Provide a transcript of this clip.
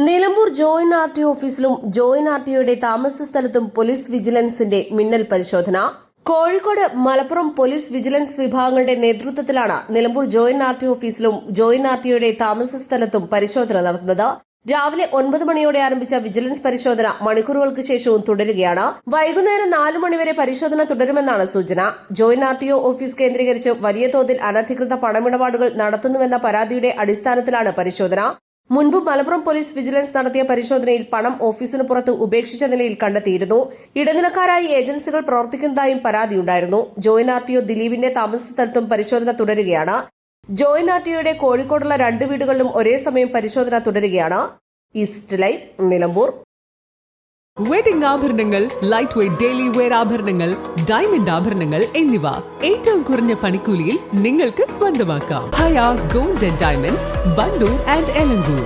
Nilambur joint RT ഓഫീസിലും joint ആർടിഒയുടെ താമസ സ്ഥലത്തും പോലീസ് വിജിലൻസിന്റെ മിന്നൽ പരിശോധന. കോഴിക്കോട്, മലപ്പുറം പോലീസ് വിജിലൻസ് വിഭാഗങ്ങളുടെ നേതൃത്വത്തിലാണ് നിലമ്പൂർ ജോയിന്റ് ആർടി ഓഫീസിലും ജോയിന്റ് ആർടിഒയുടെ താമസ സ്ഥലത്തും പരിശോധന നടത്തുന്നത്. രാവിലെ 9 മണിയോടെ ആരംഭിച്ച വിജിലൻസ് പരിശോധന മണിക്കൂറുകൾക്ക് ശേഷവും തുടരുകയാണ്. വൈകുന്നേരം 4 മണിവരെ പരിശോധന തുടരുമെന്നാണ് സൂചന. ജോയിന്റ് ആർടിഒ ഓഫീസ് കേന്ദ്രീകരിച്ച് വലിയ തോതിൽ അനധികൃത പണമിടപാടുകൾ നടത്തുന്നുവെന്ന പരാതിയുടെ അടിസ്ഥാനത്തിലാണ് പരിശോധന. മുൻപ് മലപ്പുറം പോലീസ് വിജിലൻസ് നടത്തിയ പരിശോധനയിൽ പണം ഓഫീസിന് പുറത്ത് ഉപേക്ഷിച്ച നിലയിൽ കണ്ടെത്തിയിരുന്നു. ഇടനിലക്കാരായി ഏജൻസികൾ പ്രവർത്തിക്കുന്നതായും പരാതിയുണ്ടായിരുന്നു. ജോയിന്റ് ആർടിഒ ദിലീപിന്റെ താമസ സ്ഥലത്തും പരിശോധന തുടരുകയാണ്. ജോയിന്റ് ആർടിഒയുടെ കോഴിക്കോടുള്ള 2 വീടുകളിലും ഒരേ സമയം പരിശോധന തുടരുകയാണ്. East life, Nilambur. വെഡിംഗ് ആഭരണങ്ങൾ, ലൈറ്റ് വെയ്റ്റ് ഡെയിലി വെയർ ആഭരണങ്ങൾ, ഡയമണ്ട് ആഭരണങ്ങൾ എന്നിവ ഏറ്റവും കുറഞ്ഞ പണിക്കൂലിയിൽ നിങ്ങൾക്ക് സ്വന്തമാക്കാം. Haya gold and diamonds, Bandur and Elankur.